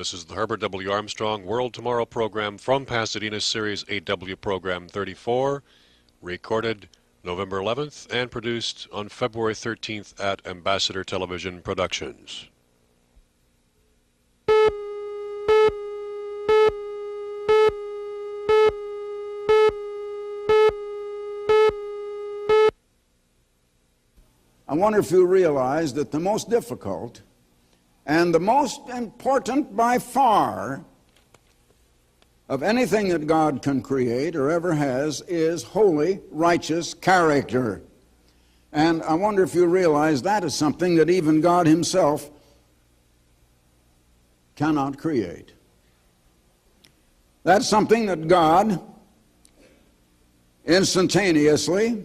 This is the Herbert W. Armstrong World Tomorrow program from Pasadena, Series 8W Program 34, recorded November 11th and produced on February 13th at Ambassador Television Productions. I wonder if you realize that the most difficult and the most important by far of anything that God can create or ever has is holy, righteous character. And I wonder if you realize that is something that even God himself cannot create. That's something that God instantaneously,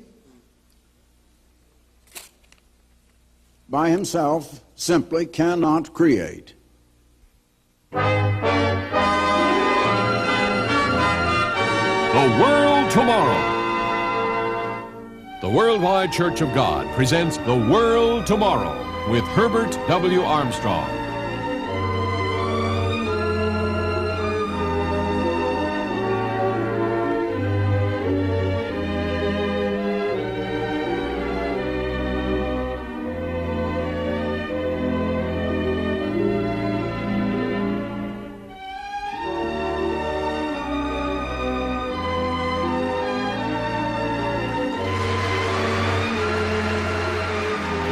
by himself, simply cannot create. The World Tomorrow. The Worldwide Church of God presents The World Tomorrow with Herbert W. Armstrong.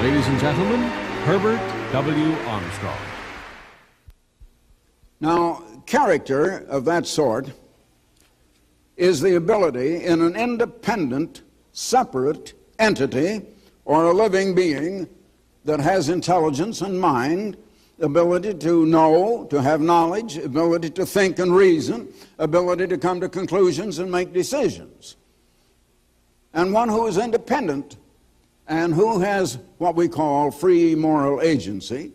Ladies and gentlemen, Herbert W. Armstrong. Now, character of that sort is the ability in an independent, separate entity or a living being that has intelligence and mind, ability to know, to have knowledge, ability to think and reason, ability to come to conclusions and make decisions. And one who is independent and who has what we call free moral agency.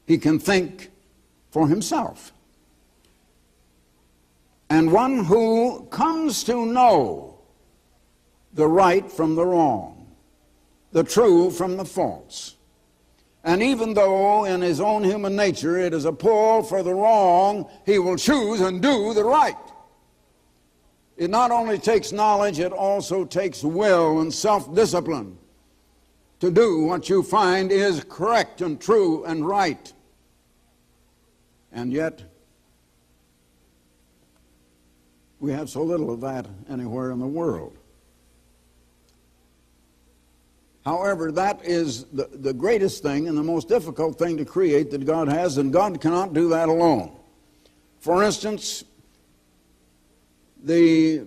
He can think for himself. And one who comes to know the right from the wrong, the true from the false. And even though in his own human nature it is a pull for the wrong, he will choose and do the right. It not only takes knowledge, it also takes will and self-discipline to do what you find is correct and true and right. And yet, we have so little of that anywhere in the world. However, that is the greatest thing and the most difficult thing to create that God has, and God cannot do that alone. For instance, the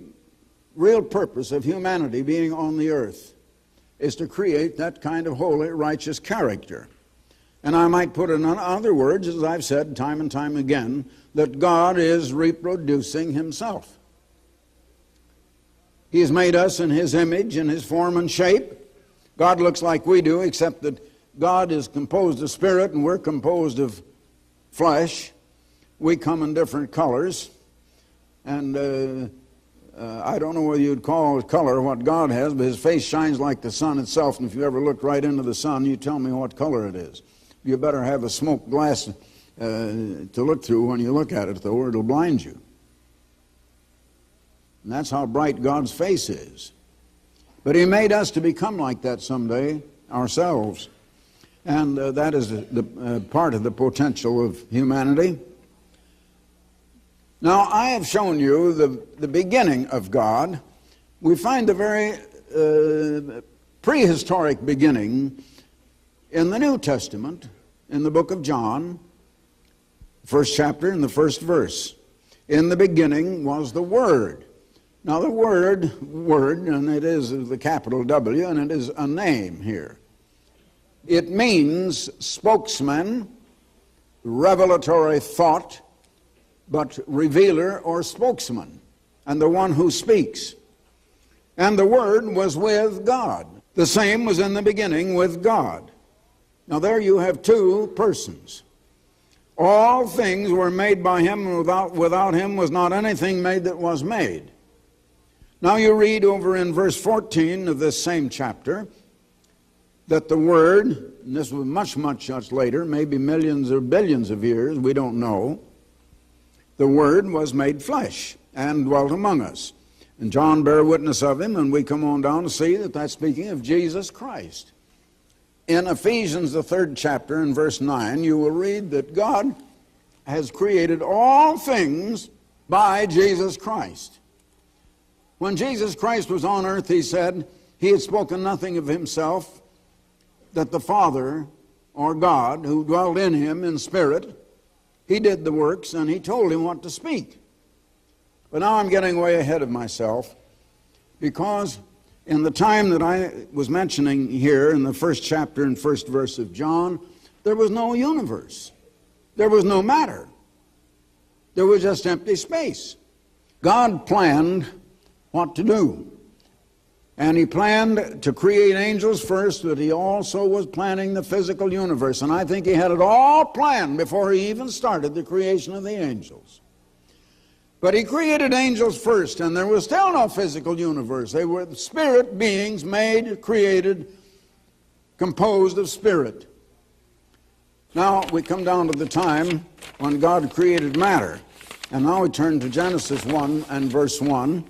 real purpose of humanity being on the earth is to create that kind of holy, righteous character. And I might put it in other words, as I've said time and time again, that God is reproducing himself. He has made us in his image, in his form and shape. God looks like we do, except that God is composed of spirit and we're composed of flesh. We come in different colors. And I don't know whether you'd call color what God has, but his face shines like the sun itself, and if you ever look right into the sun, you tell me what color it is. You better have a smoked glass to look through when you look at it, though, or it'll blind you. And that's how bright God's face is. But he made us to become like that someday ourselves, and that is the part of the potential of humanity. Now, I have shown you the beginning of God. We find the very prehistoric beginning in the New Testament, in the book of John, first chapter and the first verse. In the beginning was the Word. Now, the word, and it is the capital W, and it is a name here. It means spokesman, revelatory thought, but revealer or spokesman, and the one who speaks. And the Word was with God. The same was in the beginning with God. Now there you have two persons. All things were made by him, and without him was not anything made that was made. Now you read over in verse 14 of this same chapter, that the Word, and this was much, much, much later, maybe millions or billions of years, we don't know, the Word was made flesh and dwelt among us. And John bare witness of him, and we come on down to see that that's speaking of Jesus Christ. In Ephesians, the 3rd chapter, in verse 9, you will read that God has created all things by Jesus Christ. When Jesus Christ was on earth, he said he had spoken nothing of himself, that the Father, or God, who dwelt in him in spirit, he did the works, and he told him what to speak. But now I'm getting way ahead of myself, because in the time that I was mentioning here in the 1st chapter and 1st verse of John, there was no universe. There was no matter. There was just empty space. God planned what to do. And he planned to create angels first, but he also was planning the physical universe. And I think he had it all planned before he even started the creation of the angels. But he created angels first, and there was still no physical universe. They were spirit beings made, created, composed of spirit. Now we come down to the time when God created matter. And now we turn to Genesis 1 and verse 1.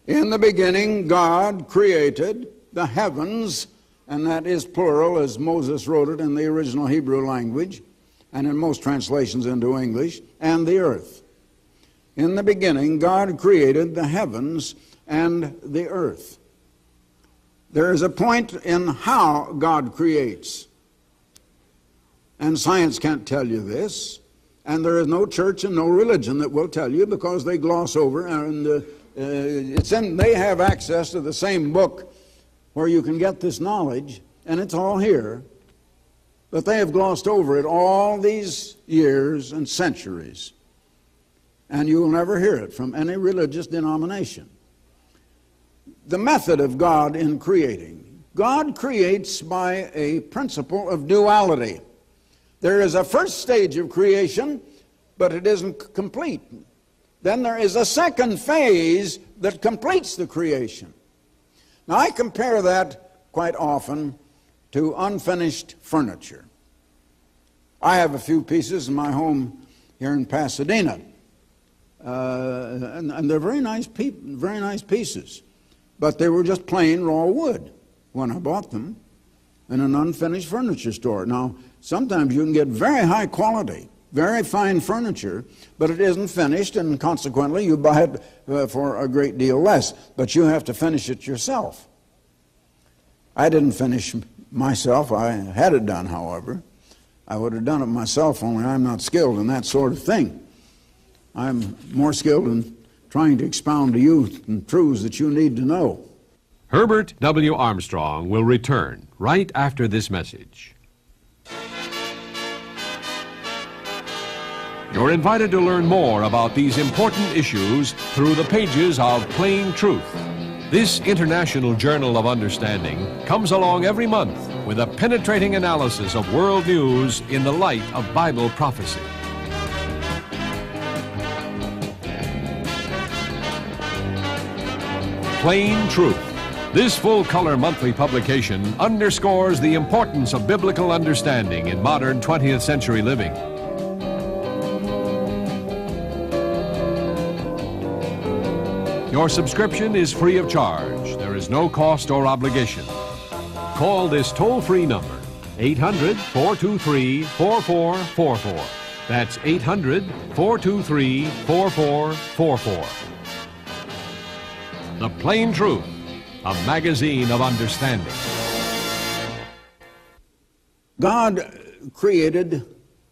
In the beginning, God created the heavens, and that is plural as Moses wrote it in the original Hebrew language, and in most translations into English, and the earth. In the beginning, God created the heavens and the earth. There is a point in how God creates, and science can't tell you this, and there is no church and no religion that will tell you, because they gloss over, and they have access to the same book where you can get this knowledge, and it's all here, but they have glossed over it all these years and centuries, and you will never hear it from any religious denomination. The method of God in creating. God creates by a principle of duality. There is a first stage of creation, but it isn't complete. Then there is a second phase that completes the creation. Now I compare that quite often to unfinished furniture. I have a few pieces in my home here in Pasadena, and they're very nice pieces, but they were just plain raw wood when I bought them in an unfinished furniture store. Now sometimes you can get very high quality, very fine furniture, but it isn't finished, and consequently you buy it for a great deal less, but you have to finish it yourself. I didn't finish myself. I had it done, however. I would have done it myself, only I'm not skilled in that sort of thing. I'm more skilled in trying to expound to you the truths that you need to know. Herbert W. Armstrong will return right after this message. You're invited to learn more about these important issues through the pages of Plain Truth. This international journal of understanding comes along every month with a penetrating analysis of world news in the light of Bible prophecy. Plain Truth. This full-color monthly publication underscores the importance of biblical understanding in modern 20th century living. Your subscription is free of charge. There is no cost or obligation. Call this toll-free number, 800-423-4444. That's 800-423-4444. The Plain Truth, a magazine of understanding. God created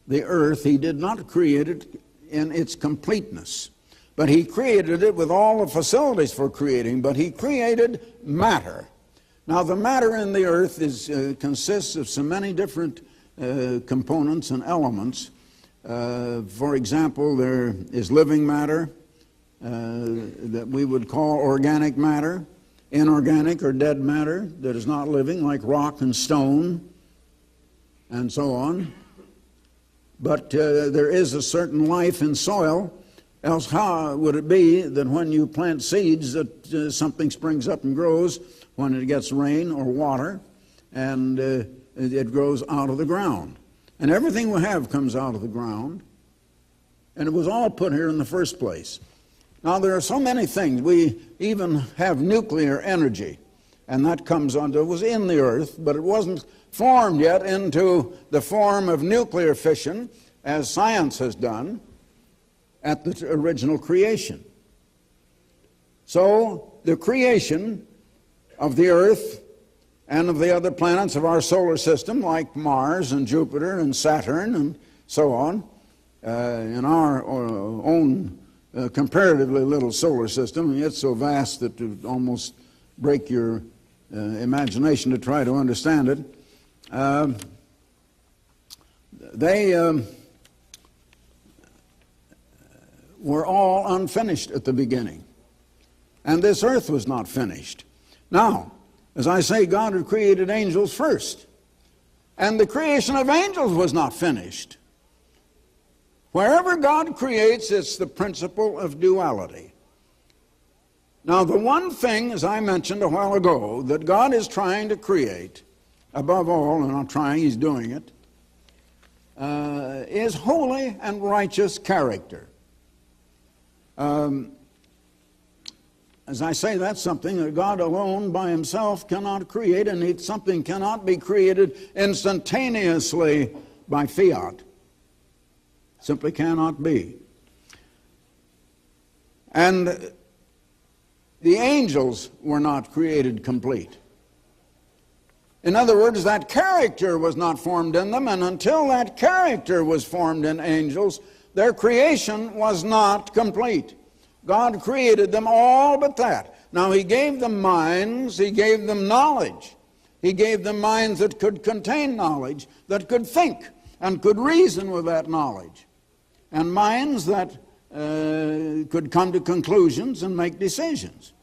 the earth. He did not create it in its completeness, but he created it with all the facilities for creating, but he created matter. Now the matter in the earth consists of so many different components and elements. For example, there is living matter that we would call organic matter, inorganic or dead matter that is not living, like rock and stone, and so on. But there is a certain life in soil, else how would it be that when you plant seeds that something springs up and grows when it gets rain or water? and it grows out of the ground. And everything we have comes out of the ground, and it was all put here in the first place. Now, there are so many things. We even have nuclear energy, and that comes it was in the earth, but it wasn't formed yet into the form of nuclear fission, as science has done at the original creation. So, the creation of the earth and of the other planets of our solar system, like Mars and Jupiter and Saturn and so on, in our own comparatively little solar system. It's so vast that it would almost break your imagination to try to understand it. They were all unfinished at the beginning. And this earth was not finished. Now, as I say, God had created angels first. And the creation of angels was not finished. Wherever God creates, it's the principle of duality. Now, the one thing, as I mentioned a while ago, that God is trying to create, above all, and not trying, He's doing it, is holy and righteous character. As I say, that's something that God alone by Himself cannot create, and something cannot be created instantaneously by fiat. Simply cannot be. And the angels were not created complete. In other words, that character was not formed in them, and until that character was formed in angels, their creation was not complete. God created them all but that. Now, He gave them minds, He gave them knowledge. He gave them minds that could contain knowledge, that could think and could reason with that knowledge, and minds that could come to conclusions and make decisions.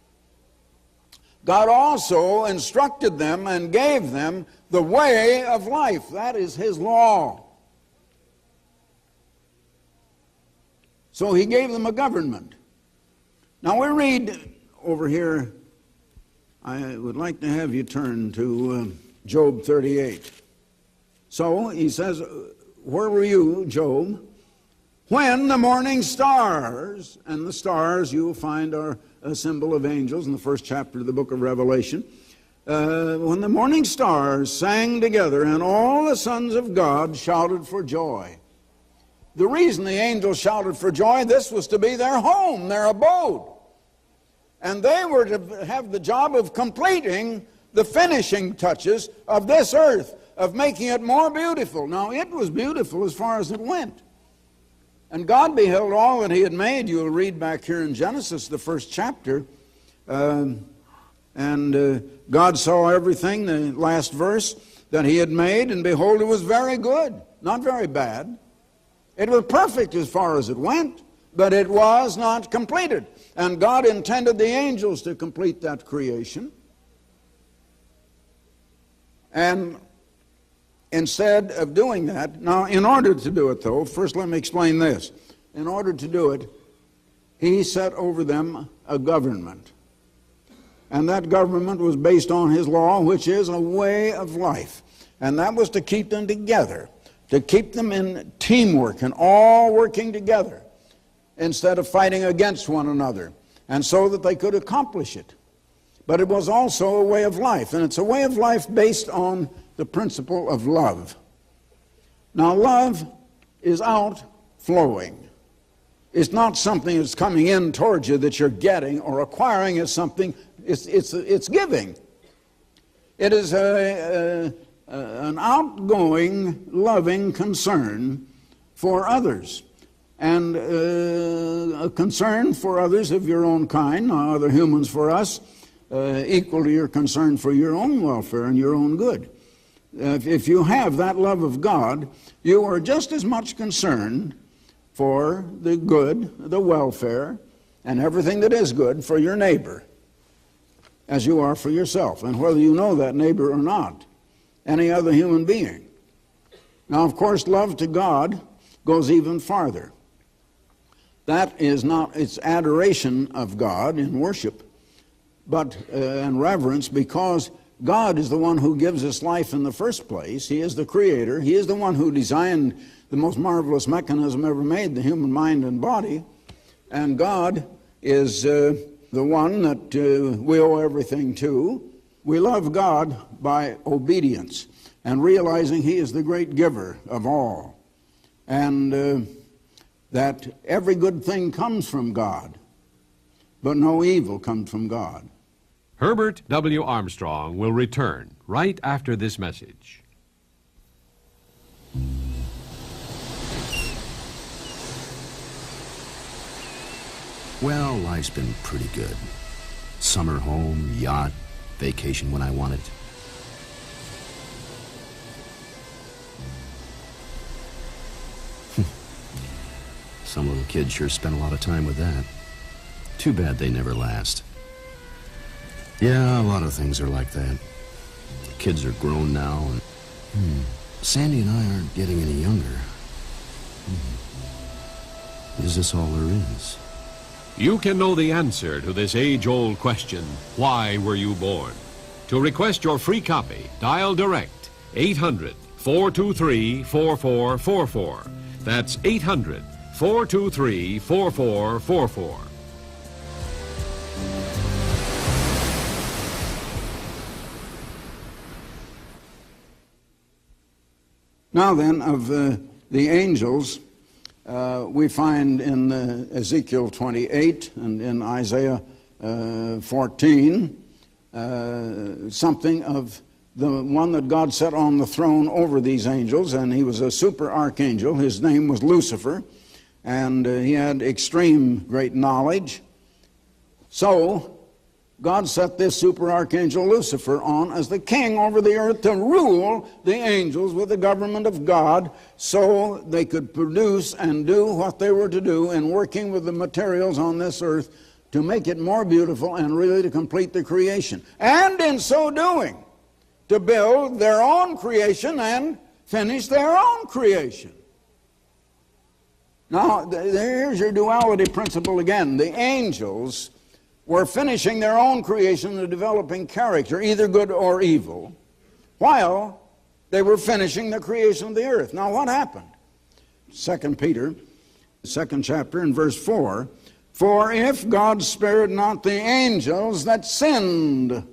God also instructed them and gave them the way of life. That is His law. So He gave them a government. Now we read over here, I would like to have you turn to Job 38. So he says, where were you, Job, when the morning stars, and the stars you will find are a symbol of angels in the first chapter of the book of Revelation, when the morning stars sang together and all the sons of God shouted for joy. The reason the angels shouted for joy, this was to be their home, their abode. And they were to have the job of completing the finishing touches of this earth, of making it more beautiful. Now, it was beautiful as far as it went. And God beheld all that He had made. You'll read back here in Genesis, the first chapter. God saw everything, the last verse, that He had made, and behold, it was very good, not very bad. It was perfect as far as it went, but it was not completed. And God intended the angels to complete that creation. And instead of doing that, now in order to do it though, first let me explain this. In order to do it, He set over them a government. And that government was based on His law, which is a way of life. And that was to keep them together, to keep them in teamwork and all working together, instead of fighting against one another, and so that they could accomplish it. But it was also a way of life, and it's a way of life based on the principle of love. Now, love is outflowing. It's not something that's coming in towards you that you're getting or acquiring. It's something, it's giving. It is an outgoing, loving concern for others. And a concern for others of your own kind, other humans for us, equal to your concern for your own welfare and your own good. If you have that love of God, you are just as much concerned for the good, the welfare, and everything that is good for your neighbor as you are for yourself, and whether you know that neighbor or not, any other human being. Now, of course, love to God goes even farther. That is not, it's adoration of God in worship, but and reverence, because God is the one who gives us life in the first place. He is the creator. He is the one who designed the most marvelous mechanism ever made, the human mind and body. And God is the one that we owe everything to. We love God by obedience and realizing He is the great giver of all. And that every good thing comes from God, but no evil comes from God. Herbert W. Armstrong will return right after this message. Well, life's been pretty good. Summer home, yacht, vacation when I want it. Some little kids sure spend a lot of time with that. Too bad they never last. Yeah, a lot of things are like that. The kids are grown now, and Sandy and I aren't getting any younger. Is this all there is? You can know the answer to this age-old question, why were you born? To request your free copy, dial direct 800-423-4444. That's 800-423-4444. Now then, of the angels, we find in Ezekiel 28 and in Isaiah 14 something of the one that God set on the throne over these angels, and he was a super archangel. His name was Lucifer, and he had extreme great knowledge. So God set this super archangel Lucifer on as the king over the earth to rule the angels with the government of God, so they could produce and do what they were to do in working with the materials on this earth to make it more beautiful and really to complete the creation. And in so doing, to build their own creation and finish their own creation. Now, here's your duality principle again. The angels were finishing their own creation and developing character, either good or evil, while they were finishing the creation of the earth. Now, what happened? 2 Peter, the 2nd chapter, and verse 4, "For if God spared not the angels that sinned."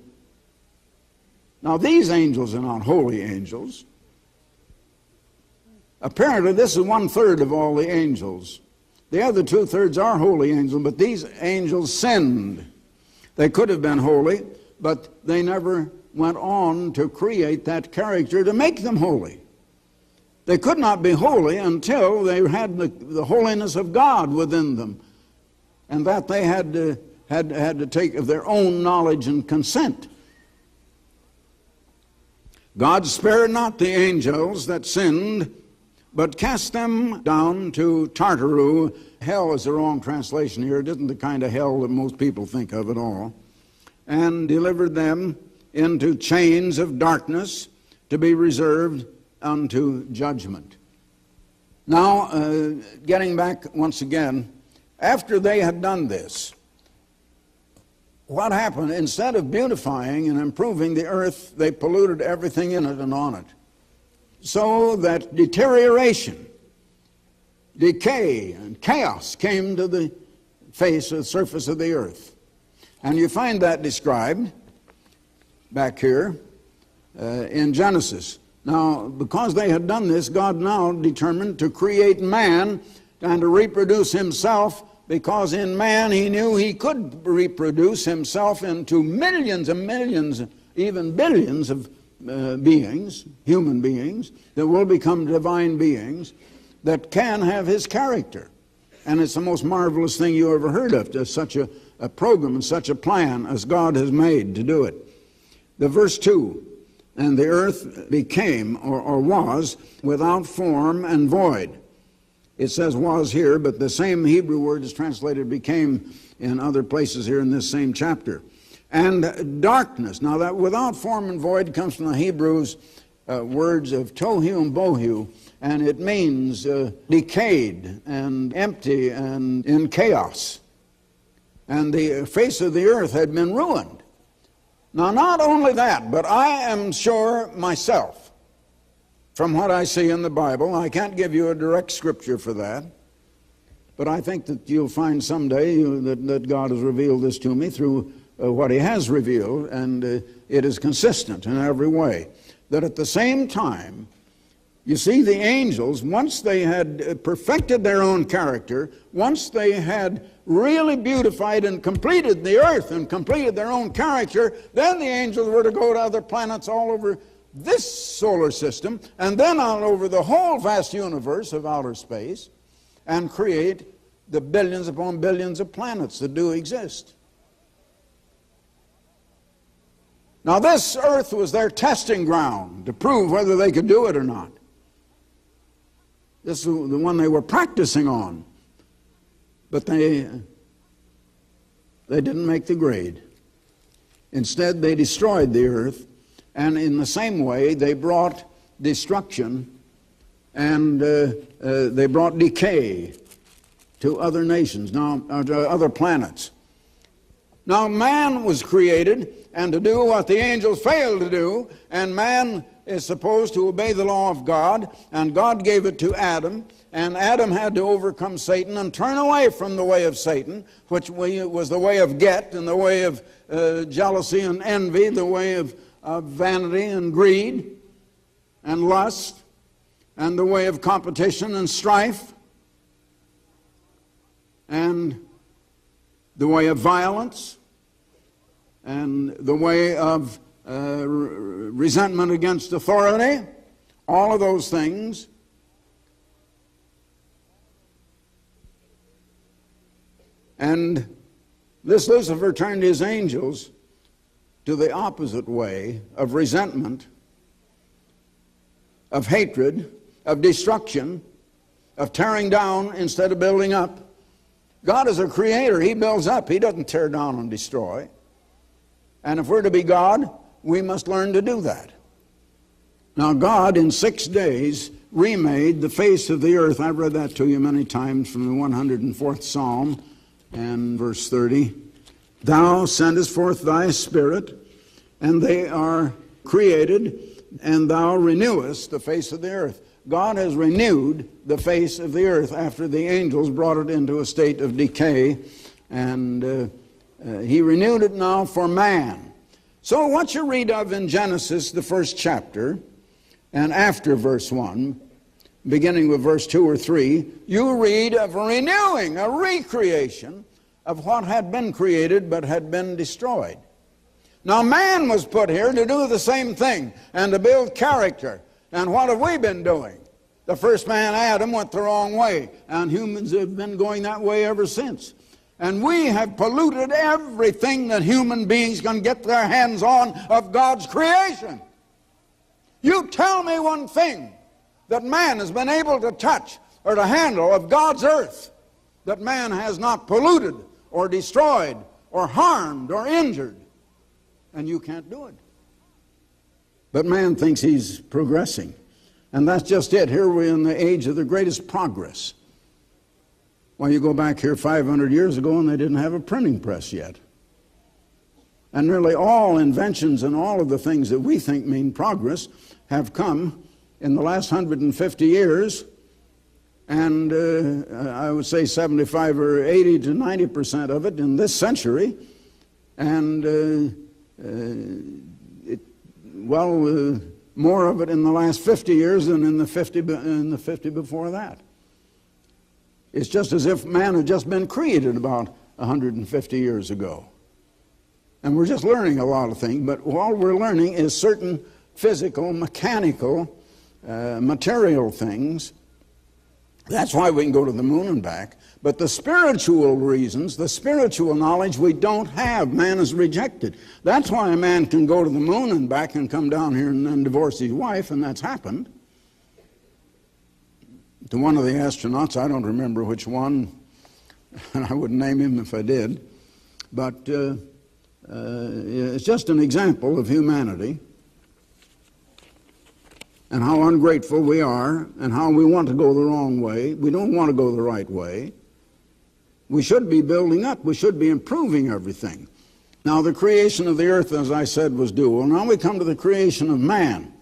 Now, these angels are not holy angels. Apparently, this is 1/3 of all the angels. The other 2/3 are holy angels, but these angels sinned. They could have been holy, but they never went on to create that character to make them holy. They could not be holy until they had the holiness of God within them, and that they had to take of their own knowledge and consent. God spared not the angels that sinned, but cast them down to Tartaru. Hell is the wrong translation here. It isn't the kind of hell that most people think of at all. And delivered them into chains of darkness to be reserved unto judgment. Now, getting back once again, after they had done this, what happened? Instead of beautifying and improving the earth, they polluted everything in it and on it. So that deterioration, decay, and chaos came to the surface of the earth. And you find that described back here in Genesis. Now, because they had done this, God now determined to create man and to reproduce himself, because in man he knew he could reproduce himself into millions and millions, even billions of beings, human beings, that will become divine beings that can have his character. And it's the most marvelous thing you ever heard of, just such a program and such a plan as God has made to do it. The verse 2, "And the earth became, or was, without form and void." It says was here, but the same Hebrew word is translated became in other places here in this same chapter. "And darkness." Now that without form and void comes from the Hebrews words of tohu and bohu, and it means decayed and empty and in chaos. And the face of the earth had been ruined. Now, not only that, but I am sure myself, from what I see in the Bible, I can't give you a direct scripture for that, but I think that you'll find someday that God has revealed this to me through what He has revealed, and it is consistent in every way. That at the same time, you see, the angels, once they had perfected their own character, once they had really beautified and completed the earth and completed their own character, then the angels were to go to other planets all over this solar system, and then all over the whole vast universe of outer space, and create the billions upon billions of planets that do exist. Now, this earth was their testing ground to prove whether they could do it or not. This is the one they were practicing on. But they didn't make the grade. Instead, they destroyed the earth, and in the same way, they brought destruction and they brought decay to other nations, to other planets. Now, man was created and to do what the angels failed to do, and man is supposed to obey the law of God, and God gave it to Adam, and Adam had to overcome Satan and turn away from the way of Satan, which was the way of get and the way of jealousy and envy, the way of vanity and greed and lust, and the way of competition and strife, and the way of violence, and the way of resentment against authority, all of those things. And this Lucifer turned his angels to the opposite way of resentment, of hatred, of destruction, of tearing down instead of building up. God is a creator. He builds up. He doesn't tear down and destroy. And if we're to be God, we must learn to do that. Now, God in 6 days remade the face of the earth. I've read that to you many times from the 104th Psalm and verse 30. Thou sendest forth thy spirit, and they are created, and thou renewest the face of the earth. God has renewed the face of the earth after the angels brought it into a state of decay, and He renewed it now for man. So what you read of in Genesis, the first chapter, and after verse 1, beginning with verse 2 or 3, you read of a renewing, a recreation of what had been created but had been destroyed. Now man was put here to do the same thing and to build character. And what have we been doing? The first man, Adam, went the wrong way, and humans have been going that way ever since. And we have polluted everything that human beings can get their hands on of God's creation. You tell me one thing that man has been able to touch or to handle of God's earth that man has not polluted or destroyed or harmed or injured, and you can't do it. But man thinks he's progressing. And that's just it. Here we're in the age of the greatest progress. Well, you go back here 500 years ago and they didn't have a printing press yet. And nearly all inventions and all of the things that we think mean progress have come in the last 150 years. And I would say 75 or 80 to 90% of it in this century. And more of it in the last 50 years than in the 50 before that. It's just as if man had just been created about 150 years ago. And we're just learning a lot of things, but all we're learning is certain physical, mechanical, material things. That's why we can go to the moon and back. But the spiritual reasons, the spiritual knowledge we don't have, man has rejected. That's why a man can go to the moon and back and come down here and then divorce his wife, and that's happened. To one of the astronauts, I don't remember which one, and I wouldn't name him if I did, but it's just an example of humanity and how ungrateful we are and how we want to go the wrong way. We don't want to go the right way. We should be building up. We should be improving everything. Now, the creation of the earth, as I said, was dual. Now we come to the creation of man.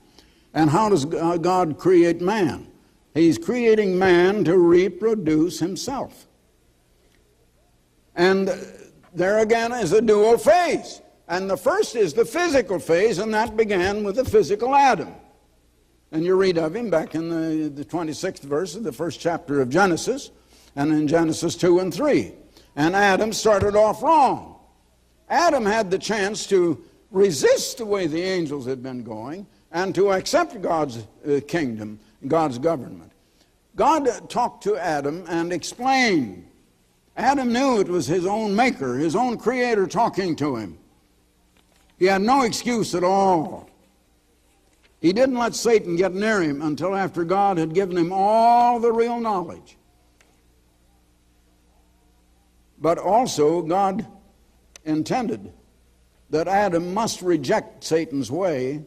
And how does God create man? He's creating man to reproduce himself. And there again is a dual phase. And the first is the physical phase, and that began with the physical Adam. And you read of him back in the 26th verse of the first chapter of Genesis, and in Genesis 2 and 3. And Adam started off wrong. Adam had the chance to resist the way the angels had been going and to accept God's kingdom, God's government. God talked to Adam and explained. Adam knew it was his own maker, his own creator talking to him. He had no excuse at all. He didn't let Satan get near him until after God had given him all the real knowledge. But also, God intended that Adam must reject Satan's way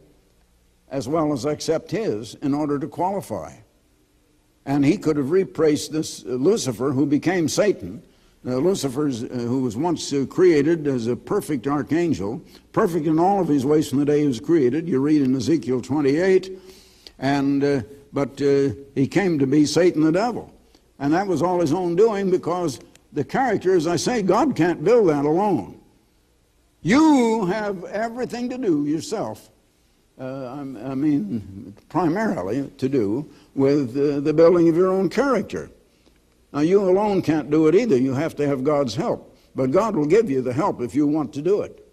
as well as accept his in order to qualify. And he could have replaced this Lucifer, who became Satan. Lucifer, who was once created as a perfect archangel, perfect in all of his ways from the day he was created. You read in Ezekiel 28, but he came to be Satan the devil. And that was all his own doing, because the character, as I say, God can't build that alone. You have everything to do yourself, primarily to do with the building of your own character. Now, you alone can't do it either. You have to have God's help. But God will give you the help if you want to do it.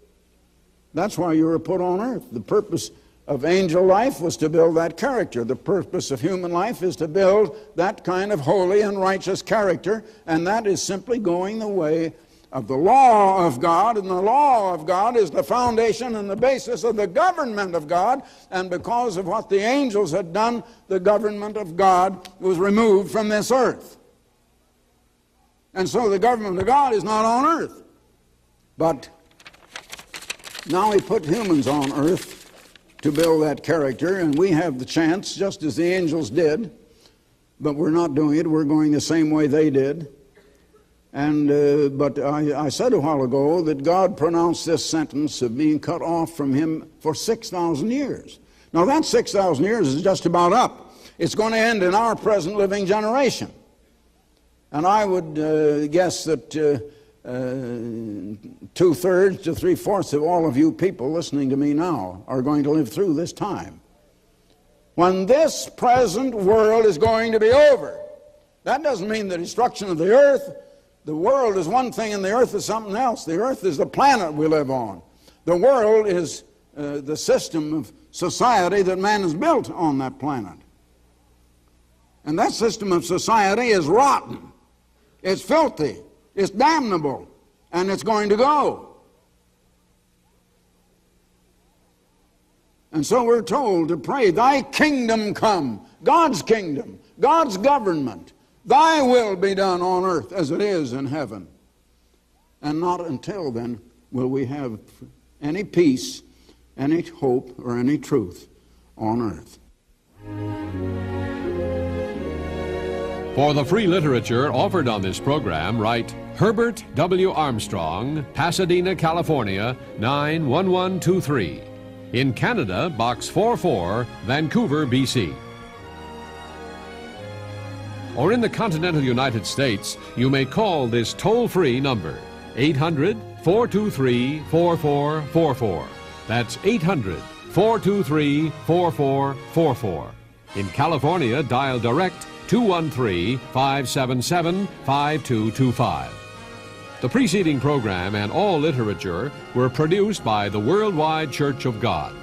That's why you were put on earth. The purpose of angel life was to build that character. The purpose of human life is to build that kind of holy and righteous character, and that is simply going the way of the law of God, and the law of God is the foundation and the basis of the government of God, and because of what the angels had done, the government of God was removed from this earth. And so the government of God is not on earth. But now he put humans on earth to build that character, and we have the chance, just as the angels did, but we're not doing it. We're going the same way they did. And but I said a while ago that God pronounced this sentence of being cut off from him for 6,000 years. Now that 6,000 years is just about up. It's going to end in our present living generation. And I would guess that 2/3 to 3/4 of all of you people listening to me now are going to live through this time, when this present world is going to be over. That doesn't mean the destruction of the earth. The world is one thing and the earth is something else. The earth is the planet we live on. The world is the system of society that man has built on that planet. And that system of society is rotten. It's filthy. It's damnable. And it's going to go. And so we're told to pray, thy kingdom come, God's kingdom, God's government. Thy will be done on earth as it is in heaven. And not until then will we have any peace, any hope, or any truth on earth. For the free literature offered on this program, write Herbert W. Armstrong, Pasadena, California, 91123. In Canada, Box 44, Vancouver, BC. Or in the continental United States, you may call this toll-free number, 800-423-4444. That's 800-423-4444. In California, dial direct 213-577-5225. The preceding program and all literature were produced by the Worldwide Church of God.